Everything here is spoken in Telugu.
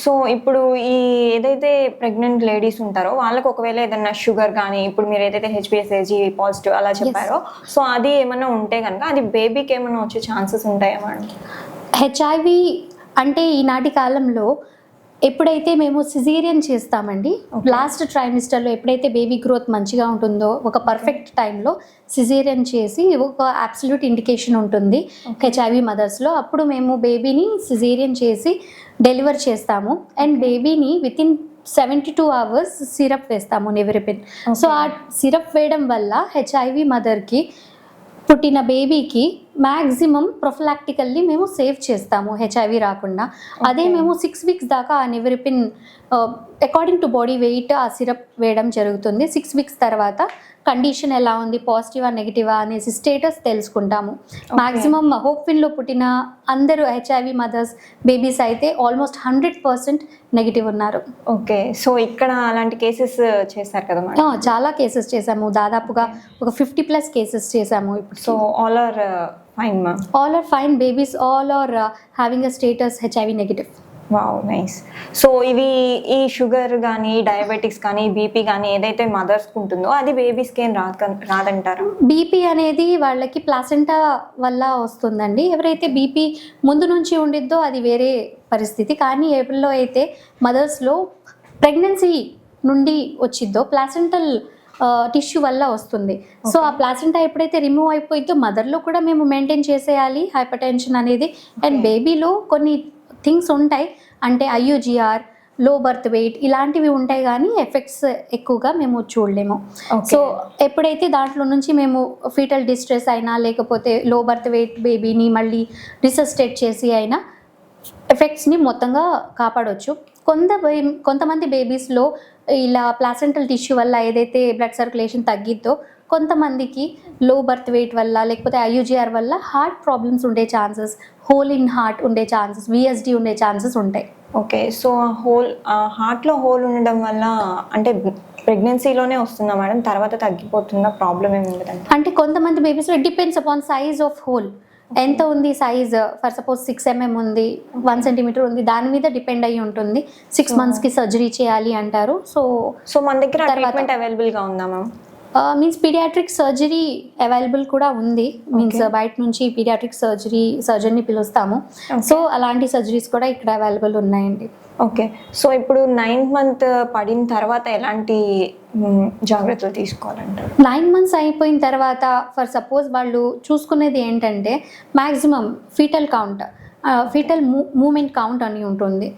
సో, ఇప్పుడు ఈ ఏదైతే ప్రెగ్నెంట్ లేడీస్ ఉంటారో, వాళ్ళకి ఒకవేళ ఏదన్నా షుగర్ గానీ, ఇప్పుడు మీరేదైతే హెచ్‌బీఎస్ఏజీ పాజిటివ్ అలా యెస్. చెప్పారో, సో, అది ఏమన్నా ఉంటే గనక అది బేబీకేమన్నా వచ్చే ఛాన్సెస్ ఉంటాయా మేడం? హెచ్ఐవి అంటే ఈనాటి కాలంలో ఎప్పుడైతే మేము సిజేరియన్ చేస్తామండి, ఓకే. లాస్ట్ ట్రైమిస్టర్‌లో ఎప్పుడైతే బేబీ గ్రోత్ మంచిగా ఉంటుందో, ఒక పర్ఫెక్ట్ టైంలో సిజేరియన్ చేసి ఒక అబ్సల్యూట్ ఇండికేషన్ ఉంటుంది ఓకే. హెచ్ఐవి మదర్స్‌లో. అప్పుడు మేము బేబీని సిజేరియన్ చేసి డెలివర్ చేస్తాము. అండ్ బేబీని వితిన్ 72 అవర్స్ సిరప్ వేస్తాము నెవిరపిన్. సో, ఆ సిరప్ వేయడం వల్ల హెచ్ఐవి మదర్‌కి పుట్టిన బేబీకి మ్యాక్సిమం ప్రొఫిలాక్టికల్లీ మేము సేవ్ చేస్తాము హెచ్ఐవి రాకుండా. అదే మేము 6 వీక్స్ దాకా ఆ నెవిరపిన్ అకార్డింగ్ టు బాడీ వెయిట్ ఆ సిరప్ వేయడం జరుగుతుంది. 6 వీక్స్ తర్వాత కండిషన్ ఎలా ఉంది, పాజిటివా నెగిటివా అనేసి స్టేటస్ తెలుసుకుంటాము. మ్యాక్సిమం హోప్ఫుల్లో పుట్టిన అందరూ హెచ్ఐవి మదర్స్ బేబీస్ అయితే ఆల్మోస్ట్ 100% నెగిటివ్ ఉన్నారు. ఓకే. సో, ఇక్కడ అలాంటి కేసెస్ చేశారు కదా మేడం? చాలా కేసెస్ చేసాము. దాదాపుగా ఒక 50+ కేసెస్ చేసాము ఇప్పుడు. So, all are fine ma'am. All are fine babies, all are having a status HIV negative. Wow! Nice. So, ఈ షుగర్ గానీ, డయాబెటిక్స్ కానీ, బీపీ గానీ ఏదైతే మదర్స్‌కి ఉంటుందో అది బేబీస్‌కి ఏం రాదంటారా? బీపీ అనేది వాళ్ళకి ప్లాసెంటా వల్ల వస్తుందండి. ఎవరైతే బీపీ ముందు నుంచి ఉండిద్దో అది వేరే పరిస్థితి. కానీ ఎవరిలో అయితే మదర్స్‌లో ప్రెగ్నెన్సీ నుండి వచ్చిద్దో ప్లాసెంటల్ టిష్యూ వల్ల వస్తుంది. సో, ఆ ప్లాసెంటా ఎప్పుడైతే రిమూవ్ అయిపోయిద్దో మదర్లో కూడా మేము మెయింటైన్ చేసేయాలి హైపర్‌టెన్షన్ అనేది. అండ్ బేబీలో కొన్ని థింగ్స్ ఉంటాయి, అంటే ఐయుజిఆర్, లో బర్త్ వెయిట్ ఇలాంటివి ఉంటాయి, కానీ ఎఫెక్ట్స్ ఎక్కువగా మేము చూడలేము. సో, ఎప్పుడైతే దాంట్లో నుంచి మేము ఫీటల్ డిస్ట్రెస్ అయినా లేకపోతే లో బర్త్ వెయిట్ బేబీని మళ్ళీ రిసస్టేట్ చేసి అయినా ఎఫెక్ట్స్ని మొత్తంగా కాపాడవచ్చు. కొంతమంది బేబీస్లో ఇలా ప్లాసెంటల్ టిష్యూ వల్ల ఏదైతే బ్లడ్ సర్క్యులేషన్ తగ్గిద్దో, కొంతమందికి లో బర్త్ వెయిట్ వల్ల లేకపోతే ఐయుజిఆర్ వల్ల హార్ట్ ప్రాబ్లమ్స్ ఉండే ఛాన్సెస్, హోల్ ఇన్ హార్ట్ ఉండే ఛాన్సెస్, విఎస్డి ఉండే ఛాన్సెస్ ఉంటాయి. ఓకే. సో, హార్ట్‌లో హోల్ ఉండడం వల్ల అంటే ప్రెగ్నెన్సీలోనే వస్తుందా మేడం? తర్వాత తగ్గిపోతుందా? ప్రాబ్లమ్ ఏమి ఉండదండి? అంటే కొంతమంది బేబీస్లో it depends upon size of hole. ఎంత ఉంది సైజ్, ఫర్ సపోజ్ 6 mm ఉంది, 1 cm ఉంది, దాని మీద డిపెండ్ అయ్యి ఉంటుంది. 6 monthsకి సర్జరీ చేయాలి అంటారు. సో, మన దగ్గర ట్రీట్మెంట్ అవైలబుల్‌గా ఉందా ma'am? Means paediatric surgery available కూడా ఉంది. మీన్స్ బయట నుంచి పీడియాట్రిక్ సర్జరీని పిలుస్తాము. సో, అలాంటి సర్జరీస్ కూడా ఇక్కడ అవైలబుల్ ఉన్నాయండి. ఓకే. సో, ఇప్పుడు 9th మంత్ పడిన తర్వాత ఎలాంటి జాగ్రత్తలు తీసుకోవాలంటారు? 9 months అయిపోయిన తర్వాత ఫర్ సపోజ్ వాళ్ళు చూసుకునేది ఏంటంటే maximum foetal count, foetal movement count అని ఉంటుంది.